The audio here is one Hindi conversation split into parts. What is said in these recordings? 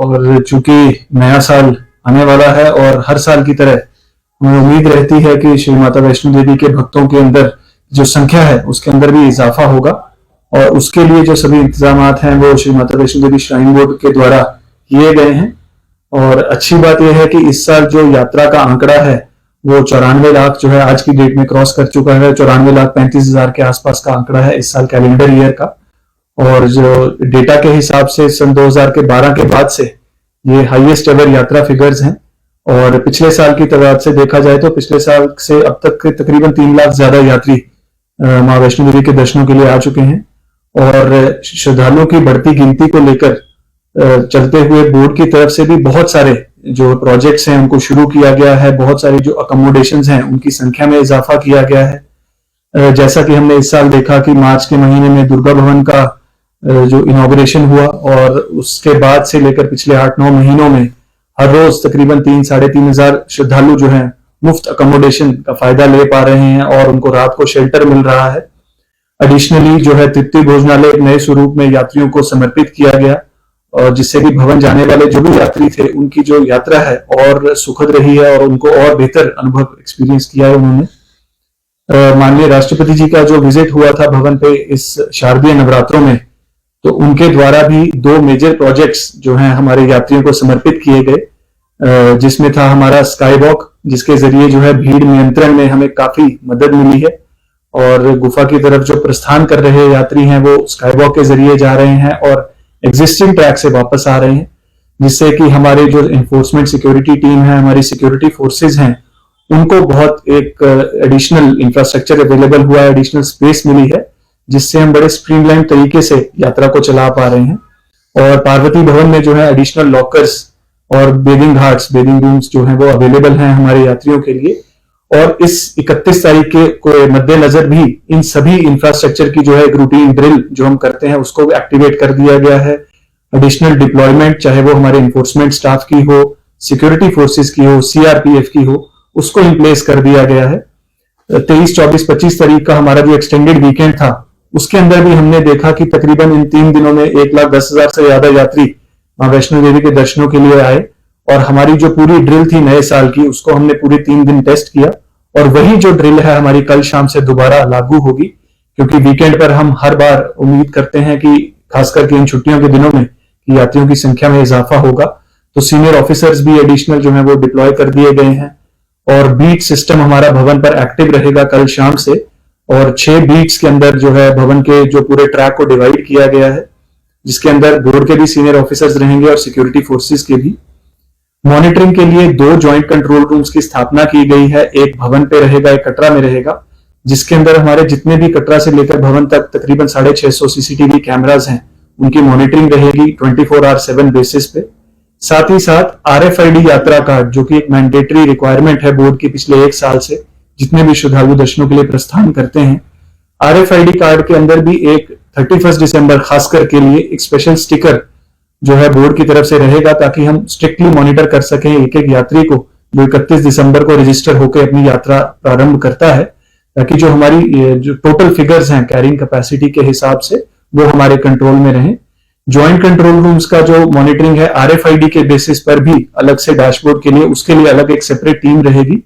और चूंकि नया साल आने वाला है और हर साल की तरह हमें उम्मीद रहती है कि श्री माता वैष्णो देवी के भक्तों के अंदर जो संख्या है उसके अंदर भी इजाफा होगा, और उसके लिए जो सभी इंतजाम हैं वो श्री माता वैष्णो देवी श्राइन बोर्ड के द्वारा किए गए हैं। और अच्छी बात यह है कि इस साल जो यात्रा का आंकड़ा है वो 94 लाख जो है आज की डेट में क्रॉस कर चुका है। 94,35,000 के आसपास का आंकड़ा है इस साल कैलेंडर ईयर का। और जो डेटा के हिसाब से सन 2012 के बाद से ये हाईएस्ट एवर यात्रा फिगर्स हैं। और पिछले साल की तादाद से देखा जाए तो पिछले साल से अब तक के तकरीबन 3 लाख ज्यादा यात्री मां वैष्णो देवी के दर्शनों के लिए आ चुके हैं। और श्रद्धालुओं की बढ़ती गिनती को लेकर चलते हुए बोर्ड की तरफ से भी बहुत सारे जो प्रोजेक्ट्स हैं उनको शुरू किया गया है। बहुत सारी जो अकोमोडेशंस हैं उनकी संख्या में इजाफा किया गया है। जैसा कि हमने इस साल देखा कि मार्च के महीने में दुर्गा भवन का जो इनॉग्रेशन हुआ, और उसके बाद से लेकर पिछले 8-9 महीनों में हर रोज तकरीबन 3-3.5 हजार श्रद्धालु जो हैं मुफ्त अकोमोडेशन का फायदा ले पा रहे हैं और उनको रात को शेल्टर मिल रहा है। एडिशनली जो है तृप्ति भोजनालय एक नए स्वरूप में यात्रियों को समर्पित किया गया, और जिससे कि भवन जाने वाले जो भी यात्री थे उनकी जो यात्रा है और सुखद रही है और उनको और बेहतर अनुभव एक्सपीरियंस किया है उन्होंने। माननीय राष्ट्रपति जी का जो विजिट हुआ था भवन पे इस शारदीय नवरात्रों में, तो उनके द्वारा भी 2 मेजर प्रोजेक्ट्स जो हैं हमारे यात्रियों को समर्पित किए गए, जिसमें था हमारा स्काई वॉक, जिसके जरिए जो है भीड़ नियंत्रण में हमें काफी मदद मिली है। और गुफा की तरफ जो प्रस्थान कर रहे यात्री हैं वो स्काई वॉक के जरिए जा रहे हैं और एग्जिस्टिंग ट्रैक से वापस आ रहे हैं, जिससे कि हमारे जो एनफोर्समेंट सिक्योरिटी टीम है, हमारी सिक्योरिटी फोर्सेज हैं, उनको बहुत एक एडिशनल इंफ्रास्ट्रक्चर अवेलेबल हुआ है, एडिशनल स्पेस मिली है, जिससे हम बड़े स्ट्रीमलाइन तरीके से यात्रा को चला पा रहे हैं। और पार्वती भवन में जो है एडिशनल लॉकर्स और बेदिंग घाट्स, बेदिंग रूम्स जो हैं वो अवेलेबल हैं हमारे यात्रियों के लिए। और इस 31 तारीख के मद्देनजर भी इन सभी इंफ्रास्ट्रक्चर की जो है एक रूटीन ड्रिल जो हम करते हैं उसको एक्टिवेट कर दिया गया है। एडिशनल डिप्लॉयमेंट चाहे वो हमारे इन्फोर्समेंट स्टाफ की हो, सिक्योरिटी फोर्सेस की हो, सीआरपीएफ की हो, उसको इन प्लेस कर दिया गया है। 23, 24, 25 तारीख का हमारा जो एक्सटेंडेड वीकेंड था उसके अंदर भी हमने देखा कि तकरीबन इन 3 दिनों में 1,10,000 से ज्यादा यात्री मां वैष्णो देवी के दर्शनों के लिए आए। और हमारी जो पूरी ड्रिल थी नए साल की उसको हमने पूरे 3 दिन टेस्ट किया, और वही जो ड्रिल है हमारी कल शाम से दोबारा लागू होगी, क्योंकि वीकेंड पर हम हर बार उम्मीद करते हैं कि खास करके इन छुट्टियों के दिनों में कि यात्रियों की संख्या में इजाफा होगा। तो सीनियर ऑफिसर्स भी एडिशनल जो है वो डिप्लॉय कर दिए गए हैं, और बीट सिस्टम हमारा भवन पर एक्टिव रहेगा कल शाम से। और 6 बीट्स के अंदर जो है भवन के जो पूरे ट्रैक को डिवाइड किया गया है, जिसके अंदर बोर्ड के भी सीनियर ऑफिसर्स रहेंगे और सिक्योरिटी फोर्सेस के भी। मॉनिटरिंग के लिए 2 ज्वाइंट कंट्रोल रूम्स की स्थापना की गई है, एक भवन पे रहेगा, एक कटरा में रहेगा, जिसके अंदर हमारे जितने भी कटरा से लेकर भवन तक तकरीबन 650 सीसीटीवी कैमरास हैं, उनकी मॉनिटरिंग रहेगी 24/7 बेसिस पे। साथ ही साथ RFID यात्रा कार्ड, जो कि एक मैंडेटरी रिक्वायरमेंट है बोर्ड की पिछले 1 साल से, जितने भी श्रद्धालु दर्शनों के लिए प्रस्थान करते हैं, RFID कार्ड के अंदर भी एक 31 दिसंबर खासकर के लिए एक स्पेशल स्टिकर जो है बोर्ड की तरफ से रहेगा, ताकि हम स्ट्रिक्टली मॉनिटर कर सकें एक एक यात्री को जो 31 दिसंबर को रजिस्टर होकर अपनी यात्रा प्रारंभ करता है, ताकि जो हमारी जो टोटल फिगर्स हैं कैरिंग कैपेसिटी के हिसाब से वो हमारे कंट्रोल में रहें। ज्वाइंट कंट्रोल रूम्स का जो मॉनिटरिंग है RFID के बेसिस पर भी अलग से डैशबोर्ड के लिए, उसके लिए अलग एक सेपरेट टीम रहेगी,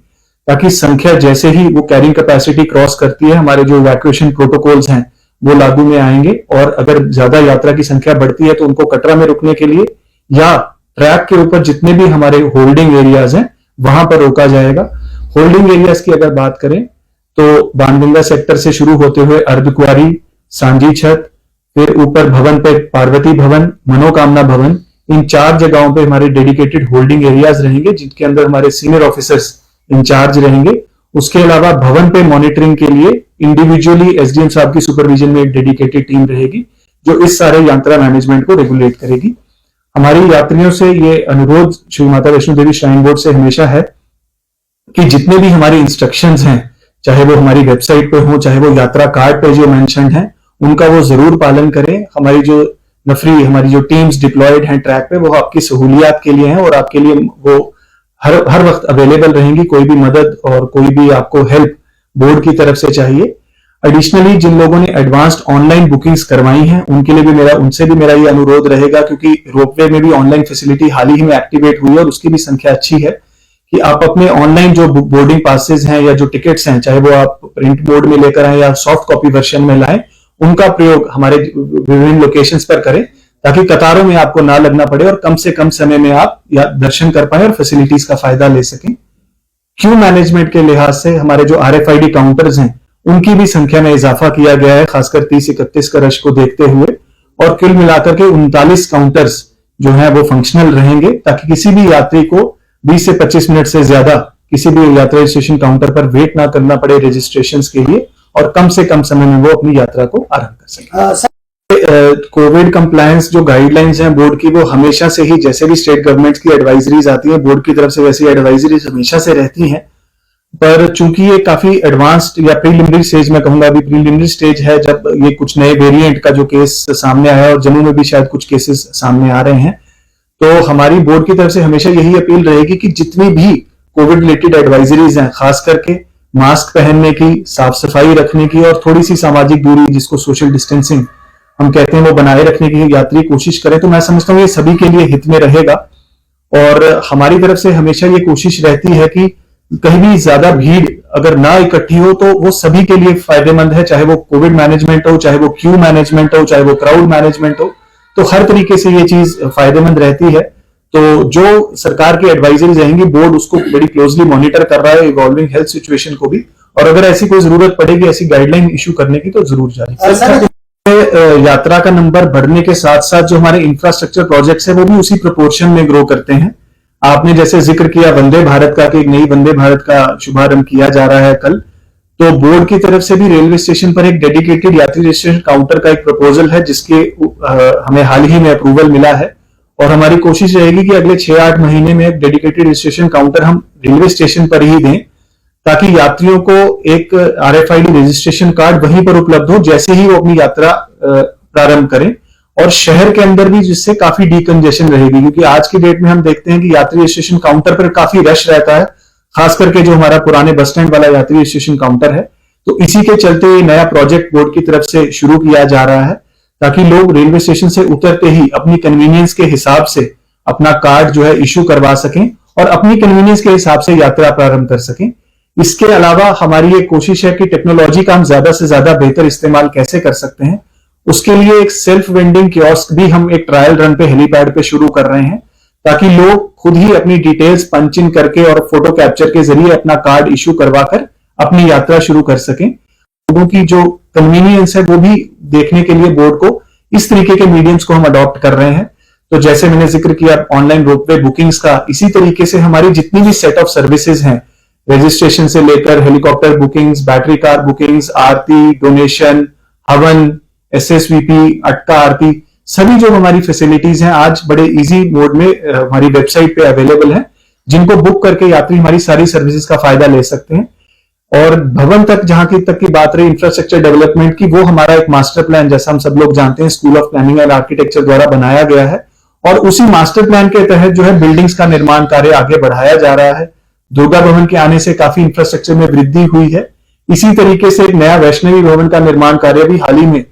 ताकि संख्या जैसे ही वो कैरिंग कैपेसिटी क्रॉस करती है हमारे जो इवैक्यूएशन प्रोटोकॉल्स हैं वो लागू में आएंगे। और अगर ज्यादा यात्रा की संख्या बढ़ती है तो उनको कटरा में रुकने के लिए या ट्रैक के ऊपर जितने भी हमारे होल्डिंग एरियाज हैं वहां पर रोका जाएगा। होल्डिंग एरियाज की अगर बात करें तो बाणगंगा सेक्टर से शुरू होते हुए अर्धकुआरी, सांझी छत, फिर ऊपर भवन पे पार्वती भवन, मनोकामना भवन, इन 4 जगहों पे हमारे डेडिकेटेड होल्डिंग एरियाज रहेंगे, जिनके अंदर हमारे सीनियर ऑफिसर्स इंचार्ज रहेंगे। उसके अलावा भवन पे मॉनिटरिंग के लिए इंडिविजुअली SDM साहब की सुपरविजन में एक डेडिकेटेड टीम रहेगी, जो इस सारे यात्रा मैनेजमेंट को रेगुलेट करेगी। हमारी यात्रियों से ये अनुरोध श्री माता वैष्णो देवी श्राइन बोर्ड से हमेशा है कि जितने भी हमारी इंस्ट्रक्शंस हैं, चाहे वो हमारी वेबसाइट पे हो, चाहे वो यात्रा कार्ड पे जो मेंशन है, उनका वो जरूर पालन करें। हमारी जो हमारी जो टीम्स डिप्लॉयड हैं ट्रैक पे, वो आपकी सहूलियात के लिए हैं और आपके लिए वो हर वक्त अवेलेबल रहेंगी। कोई भी मदद और कोई भी आपको हेल्प बोर्ड की तरफ से चाहिए, एडिशनली जिन लोगों ने एडवांस्ड ऑनलाइन बुकिंग्स करवाई हैं उनके लिए भी उनसे भी मेरा ये अनुरोध रहेगा, क्योंकि रोपवे में भी ऑनलाइन फैसिलिटी हाल ही में एक्टिवेट हुई है और उसकी भी संख्या अच्छी है, कि आप अपने ऑनलाइन जो बोर्डिंग पासेस हैं या जो टिकट्स हैं, चाहे वो आप प्रिंट मोड में लेकर आए या सॉफ्ट कॉपी वर्जन में लाएं, उनका प्रयोग हमारे विभिन्न लोकेशंस पर करें, ताकि कतारों में आपको ना लगना पड़े और कम से कम समय में आप या दर्शन कर पाए और फैसिलिटीज का फायदा ले सकें। क्यू मैनेजमेंट के लिहाज से हमारे जो RFID काउंटर्स हैं उनकी भी संख्या में इजाफा किया गया है, खासकर 30-31 का रश को देखते हुए, और कुल मिलाकर के 39 काउंटर्स जो हैं वो फंक्शनल रहेंगे, ताकि किसी भी यात्री को 20 से 25 मिनट से ज्यादा किसी भी यात्रा रजिस्ट्रेशन काउंटर पर वेट ना करना पड़े रजिस्ट्रेशन के लिए, और कम से कम समय में वो अपनी यात्रा को आरंभ कर सके। कोविड कंप्लायंस जो गाइडलाइंस हैं बोर्ड की, वो हमेशा से ही, जैसे भी स्टेट गवर्नमेंट्स की एडवाइजरीज आती हैं बोर्ड की तरफ से, वैसी एडवाइजरीज हमेशा से रहती हैं, पर चूंकि ये काफी एडवांस्ड या प्रीलिमिनरी स्टेज में कहूंगा, अभी प्रीलिमिनरी स्टेज है, जब ये कुछ नए वेरिएंट का जो केस सामने आया और जम्मू में भी शायद कुछ केसेस सामने आ रहे हैं, तो हमारी बोर्ड की तरफ से हमेशा यही अपील रहेगी कि जितनी भी कोविड रिलेटेड एडवाइजरीज हैं, खास करके मास्क पहनने की, साफ सफाई रखने की और थोड़ी सी सामाजिक दूरी, जिसको सोशल डिस्टेंसिंग हम कहते हैं, वो बनाए रखने की यात्री कोशिश करें, तो मैं समझता हूँ ये सभी के लिए हित में रहेगा। और हमारी तरफ से हमेशा ये कोशिश रहती है कि कहीं भी ज्यादा भीड़ अगर ना इकट्ठी हो तो वो सभी के लिए फायदेमंद है, चाहे वो कोविड मैनेजमेंट हो, चाहे वो क्यू मैनेजमेंट हो, चाहे वो क्राउड मैनेजमेंट हो, तो हर तरीके से ये चीज फायदेमंद रहती है। तो जो सरकार की एडवाइजरी रहेंगी, बोर्ड उसको बड़ी क्लोजली मॉनिटर कर रहा है, इवॉल्विंग हेल्थ सिचुएशन को भी, और अगर ऐसी कोई जरूरत पड़ेगी ऐसी गाइडलाइन इशू करने की तो जरूर जारी। यात्रा का नंबर बढ़ने के साथ साथ जो हमारे इंफ्रास्ट्रक्चर प्रोजेक्ट्स है वो भी उसी प्रोपोर्शन में ग्रो करते हैं। आपने जैसे जिक्र किया वंदे भारत का, कि एक नई वंदे भारत का शुभारंभ किया जा रहा है कल, तो बोर्ड की तरफ से भी रेलवे स्टेशन पर एक डेडिकेटेड यात्री रजिस्ट्रेशन काउंटर का एक प्रपोजल है, जिसके हमें हाल ही में अप्रूवल मिला है, और हमारी कोशिश रहेगी कि अगले 6-8 महीने में एक डेडिकेटेड रजिस्ट्रेशन काउंटर हम रेलवे स्टेशन पर ही दें, ताकि यात्रियों को एक RFID रजिस्ट्रेशन कार्ड वहीं पर उपलब्ध हो जैसे ही वो अपनी यात्रा प्रारंभ करें, और शहर के अंदर भी जिससे काफी डीकंजेशन रहेगी, क्योंकि आज की डेट में हम देखते हैं कि यात्री रजिस्ट्रेशन काउंटर पर काफी रश रहता है, खास करके जो हमारा पुराने बस स्टैंड वाला यात्री रजिस्ट्रेशन काउंटर है। तो इसी के चलते नया प्रोजेक्ट बोर्ड की तरफ से शुरू किया जा रहा है, ताकि लोग रेलवे स्टेशन से उतरते ही अपनी कन्वीनियंस के हिसाब से अपना कार्ड जो है इश्यू करवा सकें और अपनी कन्वीनियंस के हिसाब से यात्रा प्रारंभ कर सकें। इसके अलावा हमारी ये कोशिश है कि टेक्नोलॉजी का हम ज्यादा से ज्यादा बेहतर इस्तेमाल कैसे कर सकते हैं, उसके लिए एक सेल्फ वेंडिंग कियोस्क भी हम एक ट्रायल रन पे हेलीपैड पे शुरू कर रहे हैं, ताकि लोग खुद ही अपनी डिटेल्स पंच इन करके और फोटो कैप्चर के जरिए अपना कार्ड इश्यू करवाकर अपनी यात्रा शुरू कर सकें। लोगों की जो कन्वीनियंस है वो भी देखने के लिए बोर्ड को इस तरीके के मीडियम्स को हम अडॉप्ट कर रहे हैं। तो जैसे मैंने जिक्र किया ऑनलाइन रोपवे बुकिंग्स का, इसी तरीके से हमारी जितनी भी सेट ऑफ सर्विसेज हैं, रजिस्ट्रेशन से लेकर helicopter bookings, battery car bookings, aarti, donation, havan, SSVP, अटका आरती, सभी जो हमारी फैसिलिटीज हैं आज बड़े इजी मोड में हमारी वेबसाइट पे अवेलेबल हैं, जिनको बुक करके यात्री हमारी सारी सर्विसेज का फायदा ले सकते हैं। और भवन तक जहां तक की बात रही इंफ्रास्ट्रक्चर डेवलपमेंट की, वो हमारा एक मास्टर प्लान, जैसा हम सब लोग जानते हैं, school of planning and architecture द्वारा बनाया गया है, और उसी मास्टर प्लान के तहत जो है बिल्डिंग्स का निर्माण कार्य आगे बढ़ाया जा रहा है। दुर्गा भवन के आने से काफी इंफ्रास्ट्रक्चर में वृद्धि हुई है। इसी तरीके से एक नया वैष्णवी भवन का निर्माण कार्य भी हाल ही में,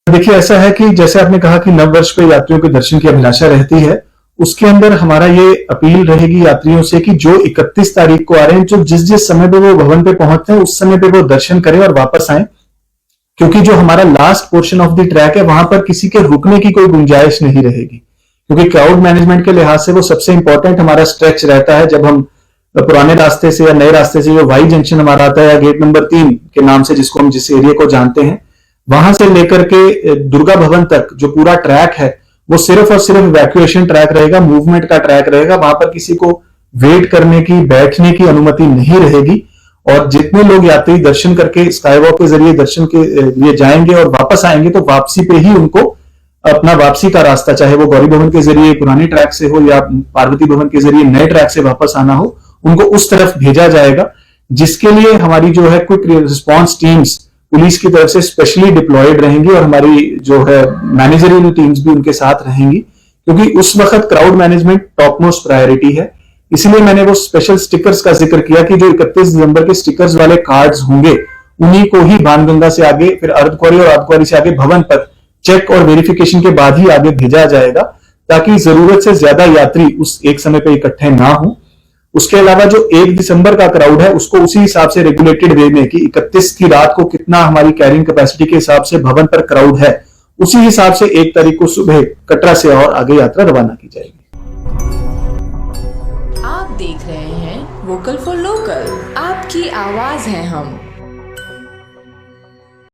देखिए ऐसा है कि जैसे आपने कहा कि नव वर्ष पे यात्रियों के दर्शन की अभिलाषा रहती है, उसके अंदर हमारा ये अपील रहेगी यात्रियों से कि जो 31 तारीख को आ रहे हैं, जो जिस जिस समय पे वो भवन पे पहुंचते हैं उस समय पे वो दर्शन करें और वापस आए, क्योंकि जो हमारा last portion of the track है वहां पर किसी के रुकने की कोई गुंजाइश नहीं रहेगी, क्योंकि क्राउड मैनेजमेंट के लिहाज से वो सबसे इंपॉर्टेंट हमारा स्ट्रेच रहता है। जब हम पुराने रास्ते से या नए रास्ते से जो वाई जंक्शन हमारा आता है, या गेट नंबर 3 के नाम से जिसको हम जिस एरिया को जानते हैं, वहां से लेकर के दुर्गा भवन तक जो पूरा ट्रैक है वो सिर्फ और सिर्फ इवैक्यूएशन ट्रैक रहेगा, मूवमेंट का ट्रैक रहेगा। वहां पर किसी को वेट करने की, बैठने की अनुमति नहीं रहेगी, और जितने लोग यात्री दर्शन करके स्काई वॉक के जरिए दर्शन के लिए जाएंगे और वापस आएंगे, तो वापसी पे ही उनको अपना वापसी का रास्ता, चाहे वो गौरी भवन के जरिए पुराने ट्रैक से हो या पार्वती भवन के जरिए नए ट्रैक से वापस आना हो, उनको उस तरफ भेजा जाएगा, जिसके लिए हमारी जो है क्विक रिस्पॉन्स टीम्स पुलिस की तरफ से स्पेशली डिप्लॉयड रहेंगी, और हमारी जो है मैनेजरियल टीम्स भी उनके साथ रहेंगी, क्योंकि उस वक्त crowd management top most priority है। इसलिए मैंने वो स्पेशल स्टिकर्स का जिक्र किया कि जो 31 दिसंबर के स्टिकर्स वाले कार्ड्स होंगे उन्हीं को ही बाणगंगा से आगे, फिर अर्धकुंवारी और अर्धकुंवारी से आगे भवन पर चेक और वेरिफिकेशन के बाद ही आगे भेजा जाएगा, ताकि जरूरत से ज्यादा यात्री उस एक समय पे इकट्ठे ना हो। उसके अलावा जो 1 दिसंबर का क्राउड है उसको उसी हिसाब से रेगुलेटेड वे में कि 31 की रात को कितना हमारी कैरिंग कैपेसिटी के हिसाब से भवन पर क्राउड है, उसी हिसाब से 1 तारीख को सुबह कटरा से और आगे यात्रा रवाना की जाएगी। आप देख रहे हैं वोकल फॉर लोकल, आपकी आवाज है हम।